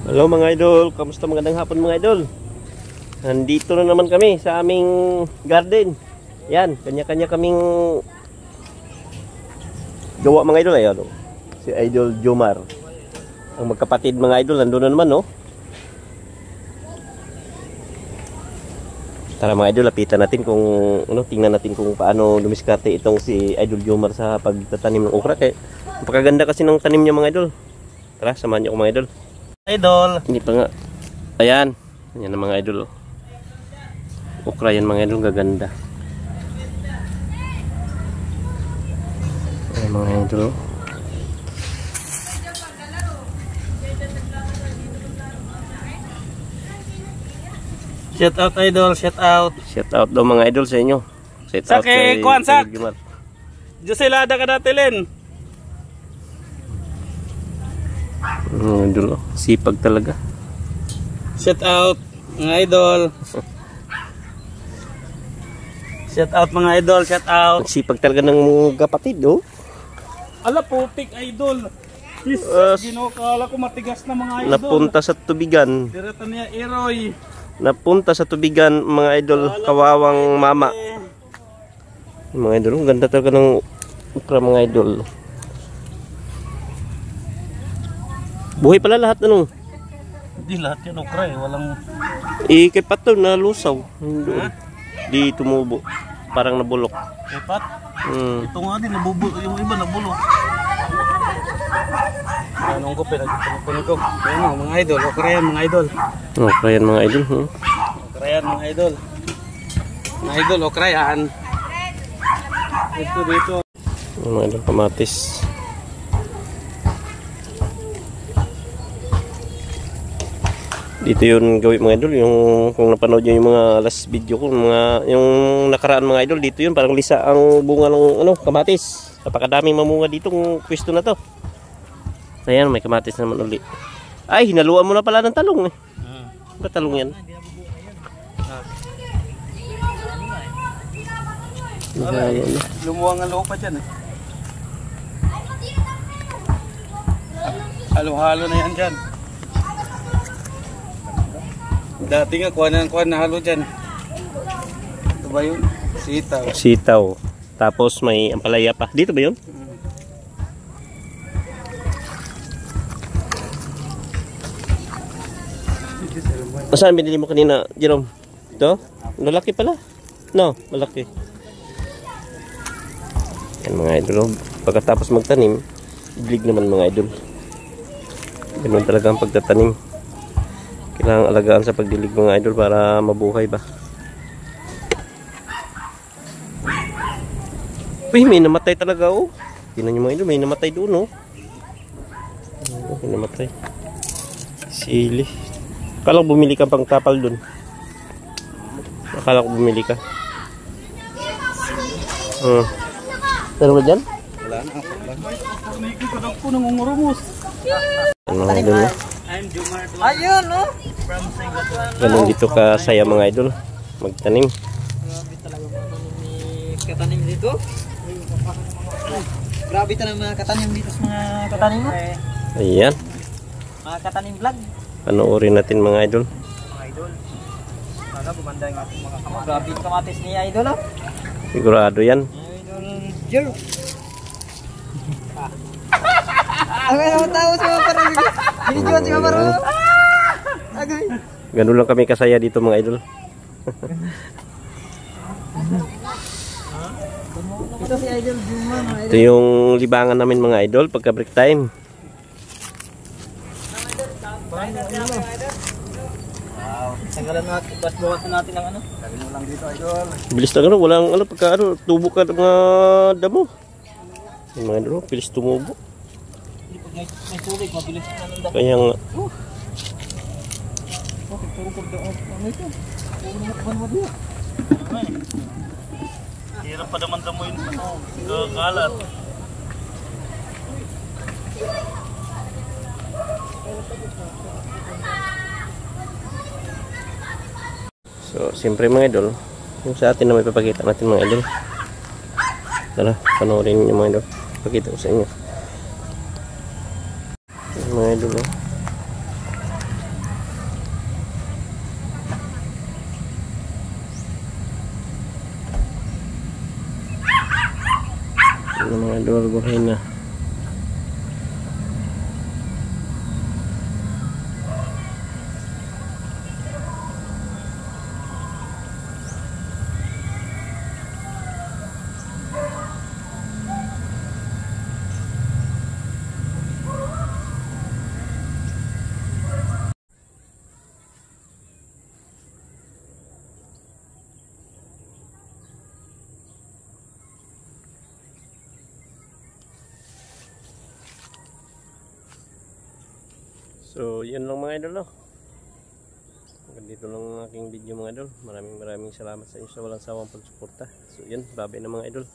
Hello mga idol, kamusta magandang hapon mga idol. Nandito na naman kami sa aming garden. Yan, kanya-kanya kaming gawa mga idol. Ayan, si Idol Jomar, ang magkapatid mga idol, nandun na naman, no? Tara mga idol, lapitan natin kung tingnan natin kung paano dumiskarte itong si Idol Jomar sa pagtatanim ng okra. Kaya napakaganda kasi ng tanim niya mga idol. Tara, samahan niyo ako mga idol. Idol, hindi pa nga. Ayan, yan ang mga idol. Okra yan mga idol, gaganda. Ayan mga idol. Shout out idol, shout out. Shout out daw mga idol sa inyo. Shout out kay Kuansak. Joselada ka natin. Idol, sipag talaga. Shout out mga idol. Shout out mga idol, shout out. Sipag talaga ng kapatid, oh. Ala putik idol. Ginokala ko matigas na mga idol. Napunta sa tubigan. Direta niya Eroy. Napunta sa tubigan mga idol, kawawang mama. Mga idol, ang ganda talaga ng okra mga idol. Buhay pala lahat ano? Hindi lahat yan okra eh, walang... Kay Pato na lusaw. Di tumubo. Parang nabulok. Kepat? Ito nga din, nabubulo. Yung iba nabulok. Anong ko, pinagpunod ko. Ayan mga idol, okra yan mga idol. Okra yan mga idol. Okra yan mga idol. Mga idol, okra yan. Ito dito. Mga idol, kamatis. Dito yun gawin mga idol, yung kung napanood nyo yung mga last video ko, yung nakaraan mga idol, dito yun parang lisa ang bunga ng kamatis. Napakadaming mamunga dito ng pwesto na to. Ayan, may kamatis naman uli. Ay, hinaluan mo na pala ng talong eh. Ba talong yan? Lumuwang ang loob pa dyan eh. Halo-halo na yan dyan. Dati nga kuha na halo dyan. Ito ba yun? Sitaw. Sitaw. Tapos may ampalaya pa. Dito ba yun? Saan binili mo kanina, Jerome? Ito? Malaki pala. No, malaki. Yan mga idol. Pagkatapos magtanim, ibig naman mga idol. Ganun talaga ang pagtatanim. Kailangan alagaan sa pagdilig mga idol para mabuhay ba. Uy, may namatay talaga oh. Tingnan nyo mga idol, may namatay doon oh. May namatay. Sili. Akala ko bumili ka pang tapal doon. Akala ko bumili ka. Ano ba dyan? Wala na. Wala ko nangungurumos. Ano mga idol oh. Ayun no? Ganun dito ka saya mga idol magtanim. Grabe talaga mga katanim dito. Grabe talaga mga katanim dito sa mga katanim mo. Ayan. Mga katanim vlog. Panoorin natin mga idol. Mga idol. Sana gumanda yung ating mga kamatis. Grabe yung kamatis ni idol oh. Sigurado yan. Idol Jer. Ako naman tao si Maparo. Binidyoan si Maparo. Agay. Ganun lang kami kasaya dito mga idol. Ito si Idol Juma mga idol. Ito yung libangan namin mga idol pagka break time. Tanggalan natin, buhat na natin ang ano. Sabi mo lang dito idol. Bilis na gano'n, walang pagka tubo ka ng damo. Yung mga idol, bilis tumubo. May tubig, mabilis na nanda. Kaya nga. Okay, puro pag doon. Ano ito? Puro naman mo diya. Hirap pa naman damo yun. Kakalat. So, siyempre mga idol, yung sa atin na may papakita natin mga idol. Tara, panoorin nyo mga idol. Pakita ko sa inyo. Mga idol. Ano mga idol, buhay na. So, yun lang mga idol, no? Ganito lang ang aking video mga idol. Maraming salamat sa inyo sa walang sawang pagsuporta. So, yun. Babay na mga idol.